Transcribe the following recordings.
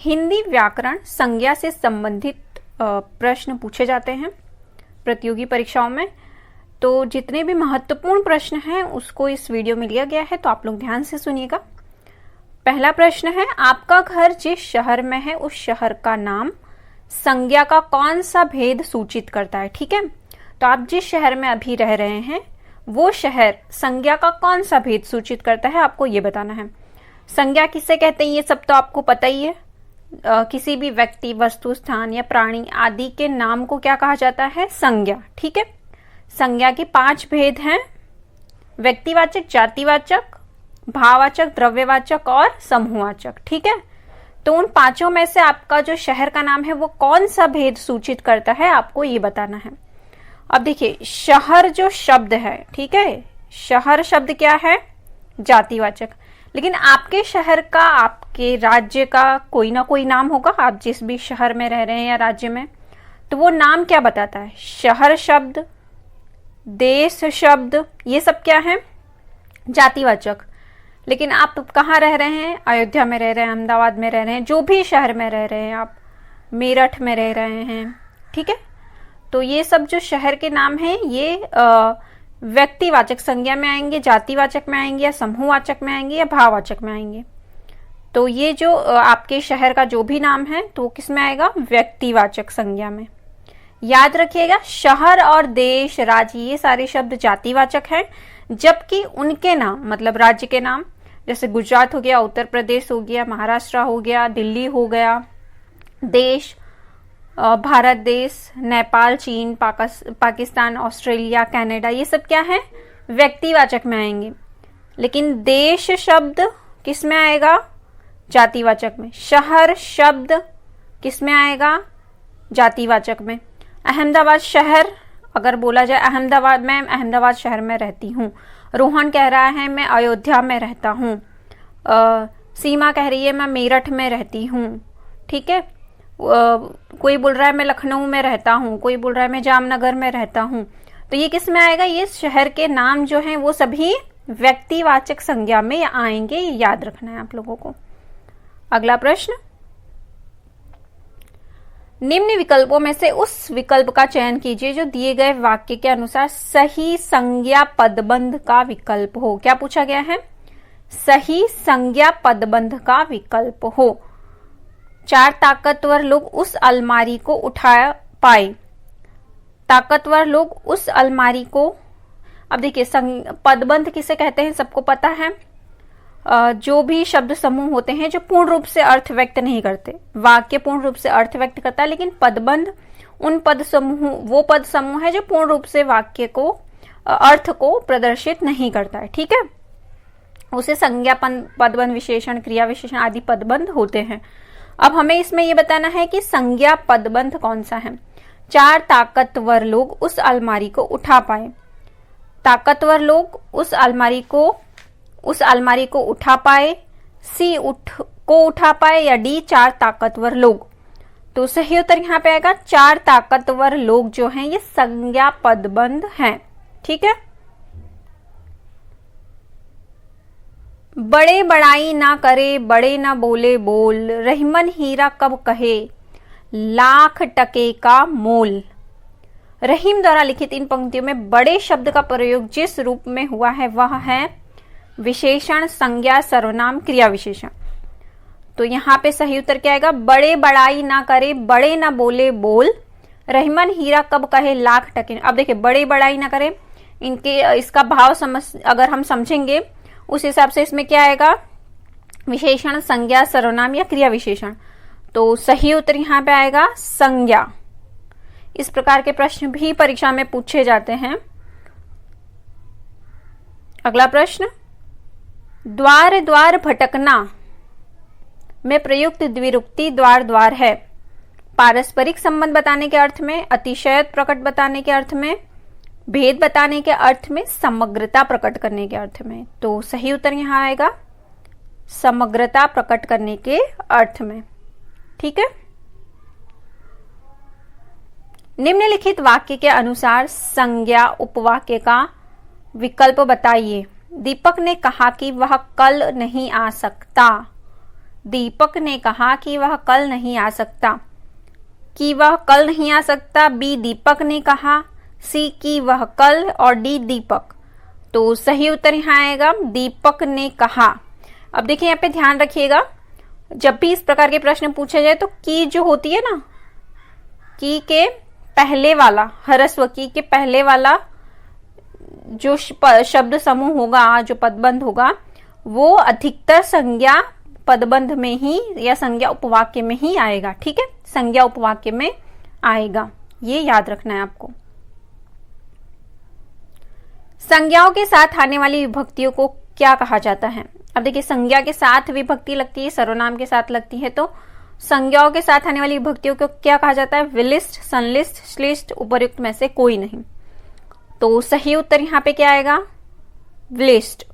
हिंदी व्याकरण संज्ञा से संबंधित प्रश्न पूछे जाते हैं प्रतियोगी परीक्षाओं में। तो जितने भी महत्वपूर्ण प्रश्न हैं उसको इस वीडियो में लिया गया है, तो आप लोग ध्यान से सुनिएगा। पहला प्रश्न है, आपका घर जिस शहर में है उस शहर का नाम संज्ञा का कौन सा भेद सूचित करता है। ठीक है, तो आप जिस शहर में अभी रह रहे हैं वो शहर संज्ञा का कौन सा भेद सूचित करता है, आपको ये बताना है। संज्ञा किसे कहते हैं ये सब तो आपको पता ही है। किसी भी व्यक्ति, वस्तु, स्थान या प्राणी आदि के नाम को क्या कहा जाता है, संज्ञा। ठीक है, संज्ञा के 5 भेद हैं, व्यक्तिवाचक, जातिवाचक, भाववाचक, द्रव्यवाचक और समूहवाचक। ठीक है, तो उन 5 में से आपका जो शहर का नाम है वो कौन सा भेद सूचित करता है, आपको ये बताना है। अब देखिए, शहर जो शब्द है, ठीक है, शहर शब्द क्या है, जातिवाचक। लेकिन आपके शहर का, आपके राज्य का कोई ना कोई नाम होगा, आप जिस भी शहर में रह रहे हैं या राज्य में, तो वो नाम क्या बताता है, शहर शब्द, देश शब्द, ये सब क्या है, जातिवाचक। लेकिन आप कहाँ रह रहे हैं, अयोध्या में रह रहे हैं, अहमदाबाद में रह रहे हैं, जो भी शहर में रह रहे हैं आप, मेरठ में रह रहे हैं, ठीक है, तो ये सब जो शहर के नाम हैं ये व्यक्तिवाचक संज्ञा में आएंगे, जातिवाचक में आएंगे, या समूहवाचक में आएंगे, या भाववाचक में आएंगे। तो ये जो आपके शहर का जो भी नाम है तो किस में आएगा, व्यक्तिवाचक संज्ञा में। याद रखिएगा, शहर और देश, राज्य, ये सारे शब्द जातिवाचक हैं, जबकि उनके नाम मतलब राज्य के नाम, जैसे गुजरात हो गया, उत्तर प्रदेश हो गया, महाराष्ट्र हो गया, दिल्ली हो गया, देश भारत देश, नेपाल, चीन, पाकिस्तान, ऑस्ट्रेलिया, कनाडा, ये सब क्या है, व्यक्तिवाचक में आएंगे। लेकिन देश शब्द किस में आएगा, जातिवाचक में। शहर शब्द किस में आएगा, जातिवाचक में। अहमदाबाद शहर अगर बोला जाए, अहमदाबाद, मैं अहमदाबाद शहर में रहती हूँ। रोहन कह रहा है मैं अयोध्या में रहता हूँ। सीमा कह रही है मैं मेरठ में रहती हूँ। ठीक है, कोई बोल रहा है मैं लखनऊ में रहता हूँ, कोई बोल रहा है मैं जामनगर में रहता हूँ। तो ये किस में आएगा, ये शहर के नाम जो हैं वो सभी व्यक्तिवाचक संज्ञा में आएंगे, ये याद रखना है आप लोगों को। अगला प्रश्न, निम्न विकल्पों में से उस विकल्प का चयन कीजिए जो दिए गए वाक्य के अनुसार सही संज्ञा पदबंध का विकल्प हो। क्या पूछा गया है, सही संज्ञा पदबंध का विकल्प हो। 4 ताकतवर लोग उस अलमारी को उठा पाए। ताकतवर लोग उस अलमारी को, अब देखिए पदबंध किसे कहते हैं सबको पता है, जो भी शब्द समूह होते हैं जो पूर्ण रूप से अर्थ व्यक्त नहीं करते। वाक्य पूर्ण रूप से अर्थ व्यक्त करता है, लेकिन पदबंध उन पद समूह, वो पद समूह है जो पूर्ण रूप से वाक्य को, अर्थ को प्रदर्शित नहीं करता है। ठीक है, उसे संज्ञा पदबंध, विशेषण, क्रिया विशेषण आदि पदबंध होते हैं। अब हमें इसमें यह बताना है कि संज्ञा पदबंध कौन सा है। 4 ताकतवर लोग उस अलमारी को उठा पाए। ताकतवर लोग उस अलमारी को उठा पाए, सी उठा पाए, या डी 4 ताकतवर लोग। तो सही उत्तर यहाँ पे आएगा 4 ताकतवर लोग जो हैं ये संज्ञा पदबंध हैं। ठीक है, बड़े बड़ाई ना करे, बड़े ना बोले बोल, रहीमन हीरा कब कहे, लाख टके का मोल। रहीम द्वारा लिखित इन पंक्तियों में बड़े शब्द का प्रयोग जिस रूप में हुआ है वह है विशेषण, संज्ञा, सर्वनाम, क्रिया विशेषण। तो यहाँ पे सही उत्तर क्या आएगा, बड़े बड़ाई ना करे, बड़े ना बोले बोल, रहीमन हीरा कब कहे, लाख टके। अब देखिए, बड़े बड़ाई ना करे, इसका भाव अगर हम समझेंगे उस हिसाब से इसमें क्या आएगा, विशेषण, संज्ञा, सर्वनाम या क्रिया विशेषण। तो सही उत्तर यहाँ पे आएगा संज्ञा। इस प्रकार के प्रश्न भी परीक्षा में पूछे जाते हैं। अगला प्रश्न, द्वार द्वार भटकना में प्रयुक्त द्विरुक्ति द्वार द्वार है। पारस्परिक संबंध बताने के अर्थ में, अतिशयत प्रकट बताने के अर्थ में, भेद बताने के अर्थ में, समग्रता प्रकट करने के अर्थ में। तो सही उत्तर यहां आएगा समग्रता प्रकट करने के अर्थ में। ठीक है, निम्नलिखित वाक्य के अनुसार संज्ञा उपवाक्य का विकल्प बताइए। दीपक ने कहा कि वह कल नहीं आ सकता। दीपक ने कहा कि वह कल नहीं आ सकता। कि वह कल नहीं आ सकता, बी दीपक ने कहा, सी कि वह कल और डी दीपक। तो सही उत्तर यहाँ आएगा दीपक ने कहा। अब देखिए यहाँ पे ध्यान रखिएगा, जब भी इस प्रकार के प्रश्न पूछे जाए तो की जो होती है ना, की के पहले वाला, ह्रस्व की के पहले वाला जो शब्द समूह होगा, जो पदबंध होगा, वो अधिकतर संज्ञा पदबंध में ही या संज्ञा उपवाक्य में ही आएगा। ठीक है, संज्ञा उपवाक्य में आएगा, ये याद रखना है आपको। संज्ञाओं के साथ आने वाली विभक्तियों को क्या कहा जाता है? अब देखिए, संज्ञा के साथ विभक्ति लगती है, सर्वनाम के साथ लगती है, तो संज्ञाओं के साथ आने वाली विभक्तियों को क्या कहा जाता है? विलिष्ट, संलिष्ट, श्लिष्ट, उपर्युक्त में से कोई नहीं। तो सही उत्तर यहाँ पे क्या आएगा? विलिष्ट।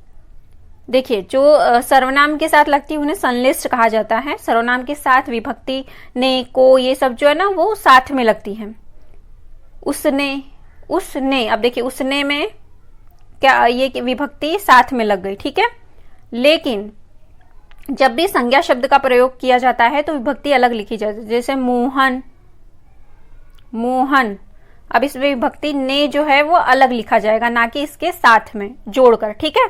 देखिए, जो सर्वनाम के साथ लगती है उन्हें संलिष्ट कहा जाता है। सर्वनाम के साथ विभक्ति ने, को, ये सब जो है ना वो साथ में लगती है। उसने, उसने, अब देखिए उसने में क्या ये विभक्ति साथ में लग गई। ठीक है, लेकिन जब भी संज्ञा शब्द का प्रयोग किया जाता है तो विभक्ति अलग लिखी जाती है। जैसे मोहन, मोहन, अब इसमें विभक्ति ने जो है वो अलग लिखा जाएगा, ना कि इसके साथ में जोड़कर। ठीक है,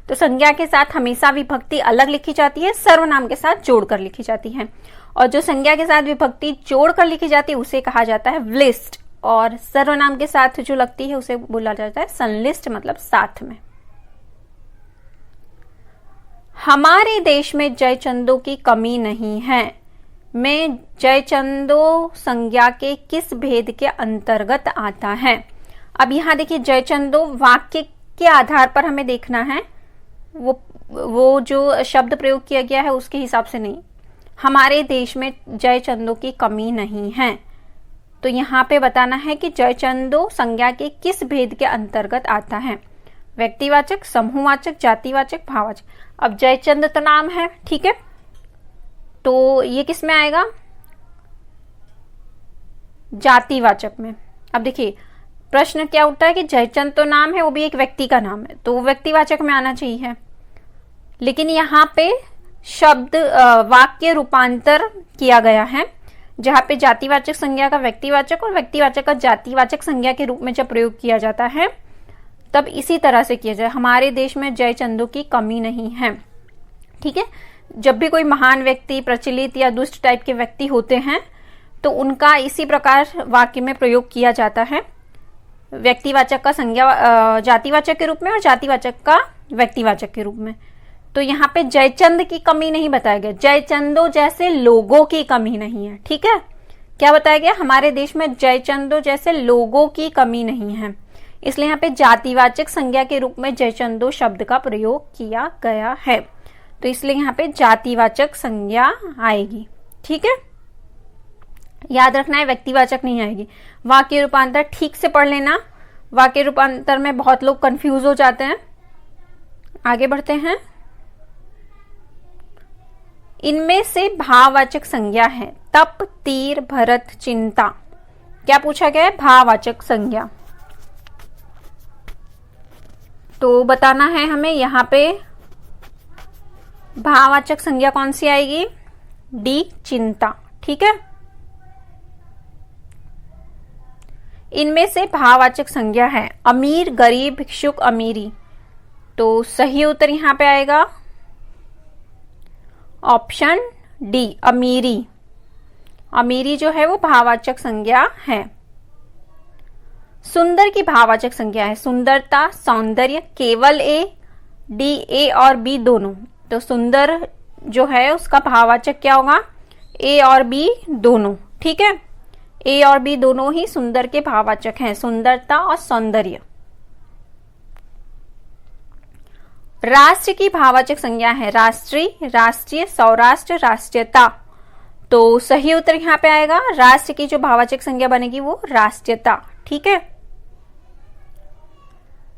तो संज्ञा के साथ हमेशा विभक्ति अलग लिखी जाती है, सर्वनाम के साथ जोड़कर लिखी जाती है। और जो संज्ञा के साथ विभक्ति जोड़कर लिखी जाती है उसे कहा जाता है विलिष्ट, और सर्वनाम के साथ जो लगती है उसे बोला जाता है संलिष्ट, मतलब साथ में। हमारे देश में जयचंदों की कमी नहीं है में जयचंदो संज्ञा के किस भेद के अंतर्गत आता है? अब यहां देखिए, जयचंदो वाक्य के आधार पर हमें देखना है, वो जो शब्द प्रयोग किया गया है उसके हिसाब से नहीं। हमारे देश में जयचंदों की कमी नहीं है, तो यहाँ पे बताना है कि जयचंदो संज्ञा के किस भेद के अंतर्गत आता है? व्यक्तिवाचक, समूहवाचक, जातिवाचक, भाववाचक। अब जयचंद तो नाम है, ठीक है, तो ये किस में आएगा? जातिवाचक में। अब देखिए, प्रश्न क्या उठता है कि जयचंद तो नाम है, वो भी एक व्यक्ति का नाम है, तो व्यक्तिवाचक में आना चाहिए। लेकिन यहाँ पे शब्द वाक्य रूपांतर किया गया है, जहां पे जातिवाचक संज्ञा का व्यक्तिवाचक और व्यक्तिवाचक का जातिवाचक संज्ञा के रूप में जब प्रयोग किया जाता है तब इसी तरह से किया जाए। हमारे देश में जयचंदों की कमी नहीं है। ठीक है, जब भी कोई महान व्यक्ति, प्रचलित या दुष्ट टाइप के व्यक्ति होते हैं तो उनका इसी प्रकार वाक्य में प्रयोग किया जाता है, व्यक्तिवाचक का संज्ञा जातिवाचक के रूप में और जातिवाचक का व्यक्तिवाचक के रूप में। तो यहाँ पे जयचंद की कमी नहीं बताया गया, जयचंदों जैसे लोगों की कमी नहीं है। ठीक है, क्या बताया गया? हमारे देश में जयचंदों जैसे लोगों की कमी नहीं है, इसलिए यहाँ पे जातिवाचक संज्ञा के रूप में जयचंदो शब्द का प्रयोग किया गया है, तो इसलिए यहाँ पे जातिवाचक संज्ञा आएगी। ठीक है, याद रखना है व्यक्तिवाचक नहीं आएगी। वाक्य रूपांतर ठीक से पढ़ लेना, वाक्य रूपांतर में बहुत लोग कंफ्यूज हो जाते हैं। आगे बढ़ते हैं। इनमें से भाववाचक संज्ञा है तप, तीर, भरत, चिंता। क्या पूछा गया है? भाववाचक संज्ञा। तो बताना है हमें यहाँ पे भाववाचक संज्ञा कौन सी आएगी? डी, चिंता। ठीक है, इनमें से भाववाचक संज्ञा है अमीर, गरीब, भिक्षुक, अमीरी। तो सही उत्तर यहां पे आएगा ऑप्शन डी, अमीरी। अमीरी जो है वो भाववाचक संज्ञा है। सुंदर की भाववाचक संज्ञा है सुंदरता, सौंदर्य, केवल ए, डी, ए और बी दोनों। तो सुंदर जो है उसका भाववाचक क्या होगा? ए और बी दोनों। ठीक है, ए और बी दोनों ही सुंदर के भाववाचक हैं, सुंदरता और सौंदर्य। राष्ट्र की भाववाचक संज्ञा है राष्ट्रीय, राष्ट्रीय, सौराष्ट्र, राष्ट्रीयता। तो सही उत्तर यहां पे आएगा राष्ट्र की जो भाववाचक संज्ञा बनेगी वो राष्ट्रीयता। ठीक है,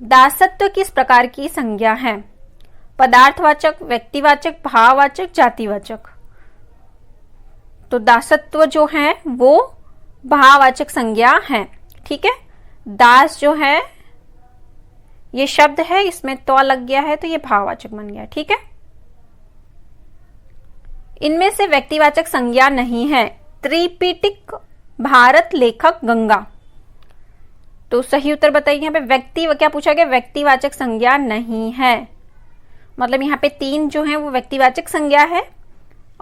दासत्व किस प्रकार की संज्ञा है? पदार्थवाचक, व्यक्तिवाचक, भाववाचक, जातिवाचक। तो दासत्व जो है वो भाववाचक संज्ञा है। ठीक है, दास जो है ये शब्द है, इसमें तो लग गया है तो ये भाववाचक बन गया। ठीक है, इनमें से व्यक्तिवाचक संज्ञा नहीं है। त्रिपिटक, भारत, लेखक, गंगा। तो सही उत्तर बताइए। यहाँ पे व्यक्ति क्या पूछा गया, व्यक्तिवाचक संज्ञा नहीं है। मतलब यहाँ पे 3 जो है वो व्यक्तिवाचक संज्ञा है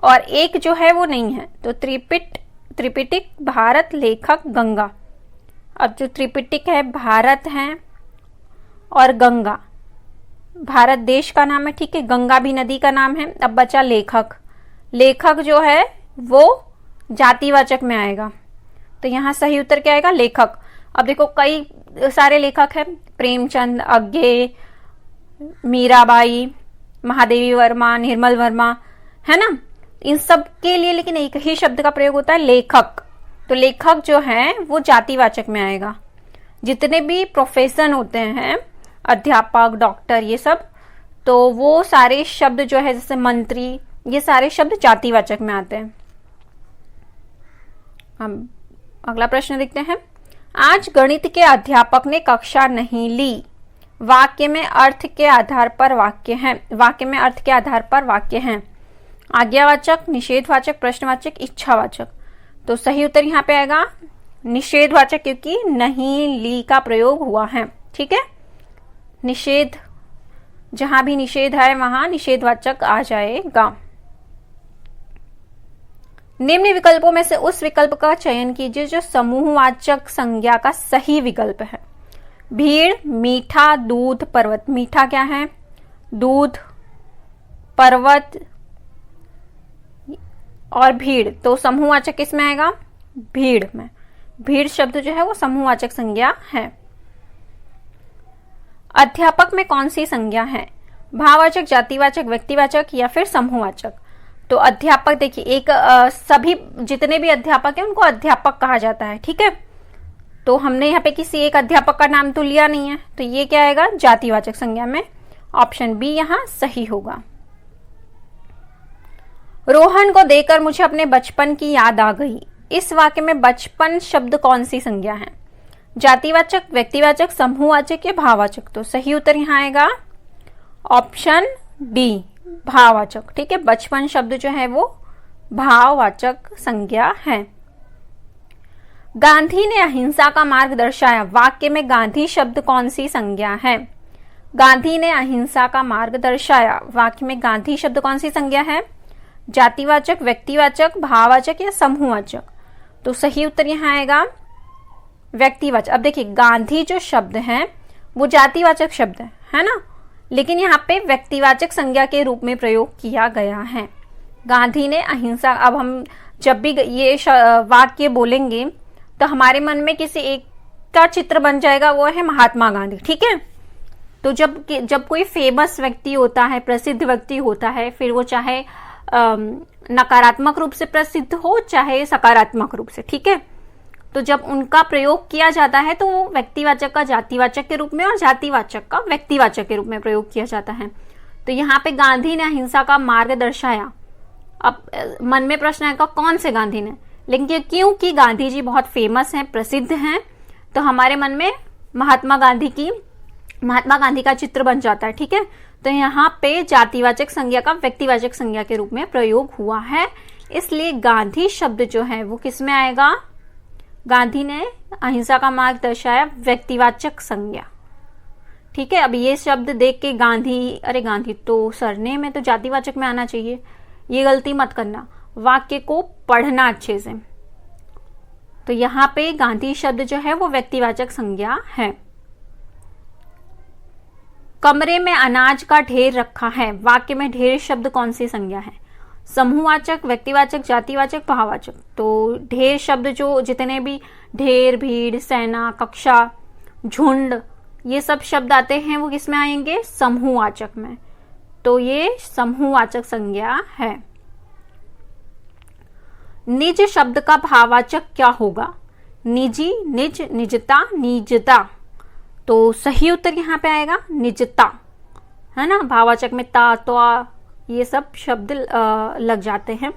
और 1 जो है वो नहीं है। तो त्रिपिटक, भारत, लेखक, गंगा। अब जो त्रिपिटक है, भारत है और गंगा, भारत देश का नाम है, ठीक है, गंगा भी नदी का नाम है। अब बचा लेखक। लेखक जो है वो जातिवाचक में आएगा, तो यहाँ सही उत्तर क्या आएगा, लेखक। अब देखो कई सारे लेखक हैं, प्रेमचंद, अज्ञे, मीराबाई, महादेवी वर्मा, निर्मल वर्मा, है ना। इन सब के लिए लेकिन एक ही शब्द का प्रयोग होता है, लेखक। तो लेखक जो है वो जातिवाचक में आएगा। जितने भी प्रोफेशन होते हैं, अध्यापक, डॉक्टर, ये सब, तो वो सारे शब्द जो है जैसे मंत्री, ये सारे शब्द जातिवाचक में आते हैं। हम अगला प्रश्न देखते हैं। आज गणित के अध्यापक ने कक्षा नहीं ली। वाक्य में अर्थ के आधार पर वाक्य हैं। वाक्य में अर्थ के आधार पर वाक्य हैं। आज्ञावाचक, निषेधवाचक, प्रश्नवाचक, इच्छावाचक। तो सही उत्तर यहाँ पे आएगा निषेधवाचक, क्योंकि नहीं ली का प्रयोग हुआ है, ठीक है। निषेध, जहां भी निषेध है वहां निषेधवाचक आ जाएगा। निम्न विकल्पों में से उस विकल्प का चयन कीजिए जो समूहवाचक संज्ञा का सही विकल्प है। भीड़, मीठा, दूध, पर्वत। मीठा क्या है, दूध, पर्वत और भीड़। तो समूहवाचक किसमें आएगा, भीड़ में। भीड़ शब्द जो है वो समूहवाचक संज्ञा है। अध्यापक में कौन सी संज्ञा है, भाववाचक, जातिवाचक, व्यक्तिवाचक या फिर समूहवाचक। तो अध्यापक देखिए, एक सभी जितने भी अध्यापक हैं उनको अध्यापक कहा जाता है, ठीक है। तो हमने यहाँ पे किसी एक अध्यापक का नाम तो लिया नहीं है, तो ये क्या आएगा, जातिवाचक संज्ञा में। ऑप्शन बी यहाँ सही होगा। रोहन को देखकर मुझे अपने बचपन की याद आ गई। इस वाक्य में बचपन शब्द कौन सी संज्ञा है, जातिवाचक, व्यक्तिवाचक, समूहवाचक या भाववाचक। तो सही उत्तर यहाँ आएगा ऑप्शन डी, भाववाचक, ठीक है। बचपन शब्द जो है वो भाववाचक संज्ञा है। गांधी ने अहिंसा का मार्ग दर्शाया। वाक्य में गांधी शब्द कौन सी संज्ञा है, गांधी ने अहिंसा का मार्ग दर्शाया। वाक्य में गांधी शब्द कौन सी संज्ञा है, जातिवाचक, व्यक्तिवाचक, भाववाचक या समूहवाचक। तो सही उत्तर यहाँ आएगा व्यक्तिवाचक। अब देखिए गांधी जो शब्द है वो जातिवाचक शब्द है ना, लेकिन यहाँ पे व्यक्तिवाचक संज्ञा के रूप में प्रयोग किया गया है। गांधी ने अहिंसा, अब हम जब भी ये वाक्य बोलेंगे तो हमारे मन में किसी एक का चित्र बन जाएगा, वो है महात्मा गांधी, ठीक है। तो जब कोई फेमस व्यक्ति होता है, प्रसिद्ध व्यक्ति होता है, फिर वो चाहे नकारात्मक रूप से प्रसिद्ध हो चाहे सकारात्मक रूप से, ठीक है। तो जब उनका प्रयोग किया जाता है तो वो व्यक्तिवाचक का जातिवाचक के रूप में और जातिवाचक का व्यक्तिवाचक के रूप में प्रयोग किया जाता है। तो यहाँ पे गांधी ने अहिंसा का मार्ग दर्शाया। अब मन में प्रश्न आएगा कौन से गांधी ने, लेकिन क्योंकि गांधी जी बहुत फेमस हैं, प्रसिद्ध हैं, तो हमारे मन में महात्मा गांधी का चित्र बन जाता है, ठीक है। तो यहाँ पे जातिवाचक संज्ञा का व्यक्तिवाचक संज्ञा के रूप में प्रयोग हुआ है, इसलिए गांधी शब्द जो है वो किस में आएगा, गांधी ने अहिंसा का मार्ग दर्शाया, व्यक्तिवाचक संज्ञा, ठीक है। अब ये शब्द देख के गांधी, अरे गांधी तो सरनेम में तो जातिवाचक में आना चाहिए, ये गलती मत करना, वाक्य को पढ़ना अच्छे से। तो यहाँ पे गांधी शब्द जो है वो व्यक्तिवाचक संज्ञा है। कमरे में अनाज का ढेर रखा है। वाक्य में ढेर शब्द कौन सी संज्ञा है, समूहवाचक, व्यक्तिवाचक, जातिवाचक, भाववाचक। तो ढेर शब्द जो जितने भी ढेर, भीड़, सेना, कक्षा, झुंड, ये सब शब्द आते हैं वो किस में आएंगे, समूहवाचक में। तो ये समूहवाचक संज्ञा है। निज शब्द का भाववाचक क्या होगा, निजी, निज, निजता, निजता। तो सही उत्तर यहाँ पे आएगा निजता, है ना। भाववाचक में ता, त्वा, ये सब शब्द लग जाते हैं।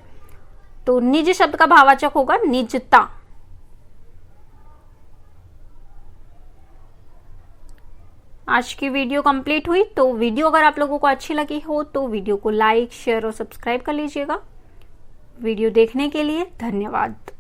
तो निज शब्द का भाववाचक होगा निजता। आज की वीडियो कंप्लीट हुई। तो वीडियो अगर आप लोगों को अच्छी लगी हो तो वीडियो को लाइक, शेयर और सब्सक्राइब कर लीजिएगा। वीडियो देखने के लिए धन्यवाद।